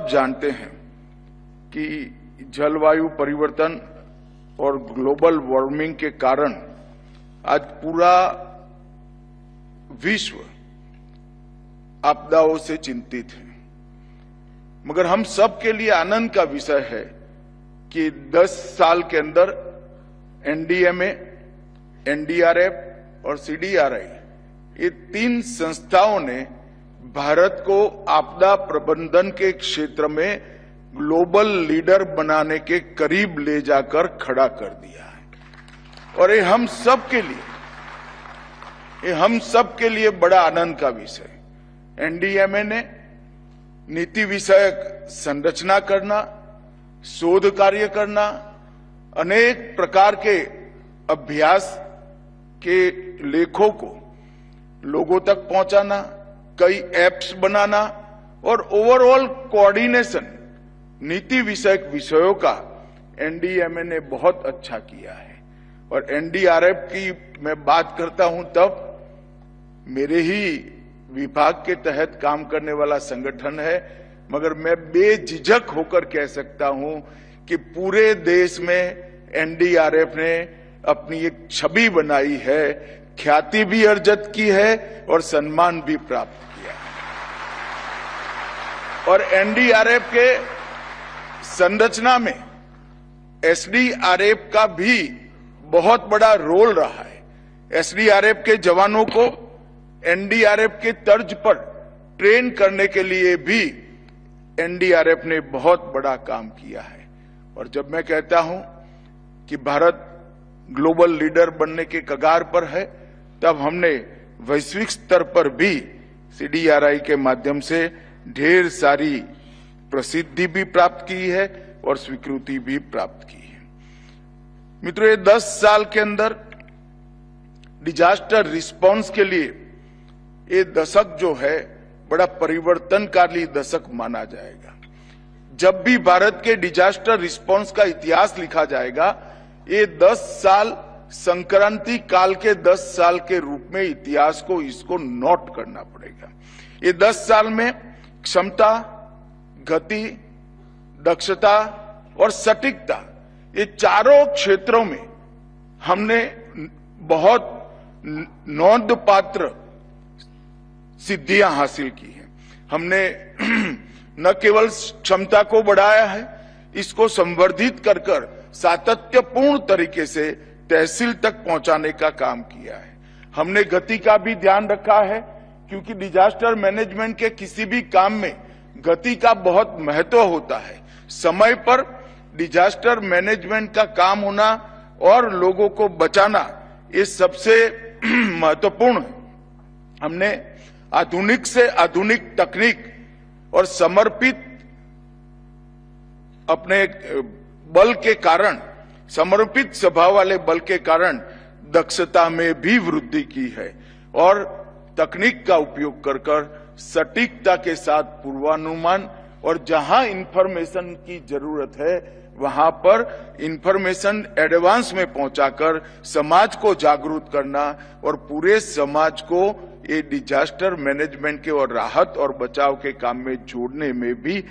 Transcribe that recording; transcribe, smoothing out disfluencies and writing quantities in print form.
सब जानते हैं कि जलवायु परिवर्तन और ग्लोबल वार्मिंग के कारण आज पूरा विश्व आपदाओं से चिंतित है। मगर हम सब के लिए आनंद का विषय है कि 10 साल के अंदर एनडीएमए, एनडीआरएफ और सीडीआरआई, ये 3 संस्थाओं ने भारत को आपदा प्रबंधन के क्षेत्र में ग्लोबल लीडर बनाने के करीब ले जाकर खड़ा कर दिया है। और ये हम सब के लिए बड़ा आनंद का विषय। एनडीएमए ने नीति विषयक संरचना करना, शोध कार्य करना, अनेक प्रकार के अभ्यास के लेखों को लोगों तक पहुंचाना, कई ऐप्स बनाना और ओवरऑल कोऑर्डिनेशन नीति विषयक विषयों का एनडीएमए ने बहुत अच्छा किया है। और एनडीआरएफ की मैं बात करता हूं तब मेरे ही विभाग के तहत काम करने वाला संगठन है, मगर मैं बेझिझक होकर कह सकता हूं कि पूरे देश में एनडीआरएफ ने अपनी एक छवि बनाई है, ख्याति भी अर्जित की है और सम्मान भी प्राप्त किया है। और एनडीआरएफ के संरचना में एसडीआरएफ का भी बहुत बड़ा रोल रहा है। एसडीआरएफ के जवानों को एनडीआरएफ के तर्ज पर ट्रेन करने के लिए भी एनडीआरएफ ने बहुत बड़ा काम किया है। और जब मैं कहता हूं कि भारत ग्लोबल लीडर बनने के कगार पर है, तब हमने वैश्विक स्तर पर भी सीडीआरआई के माध्यम से ढेर सारी प्रसिद्धि भी प्राप्त की है और स्वीकृति भी प्राप्त की है। मित्रों, ये 10 साल के अंदर डिजास्टर रिस्पांस के लिए ये दशक जो है बड़ा परिवर्तनकारी दशक माना जाएगा। जब भी भारत के डिजास्टर रिस्पांस का इतिहास लिखा जाएगा, ये 10 साल संक्रांति काल के 10 साल के रूप में इतिहास को इसको नोट करना पड़ेगा। ये 10 साल में क्षमता, गति, दक्षता और सटीकता, ये चारों क्षेत्रों में हमने बहुत नोंदपात्र सिद्धियां हासिल की हैं। हमने न केवल क्षमता को बढ़ाया है, इसको संवर्धित कर कर सातत्यपूर्ण तरीके से तहसील तक पहुंचाने का काम किया है। हमने गति का भी ध्यान रखा है, क्योंकि डिजास्टर मैनेजमेंट के किसी भी काम में गति का बहुत महत्व होता है। समय पर डिजास्टर मैनेजमेंट का काम होना और लोगों को बचाना, ये सबसे महत्वपूर्ण है। हमने आधुनिक से आधुनिक तकनीक और समर्पित अपने बल के कारण, समर्पित स्वभाव वाले बल के कारण दक्षता में भी वृद्धि की है और तकनीक का उपयोग कर कर सटीकता के साथ पूर्वानुमान और जहां इंफॉर्मेशन की जरूरत है वहां पर इंफॉर्मेशन एडवांस में पहुंचाकर समाज को जागरूक करना और पूरे समाज को ये डिजास्टर मैनेजमेंट के और राहत और बचाव के काम में जोड़ने में भी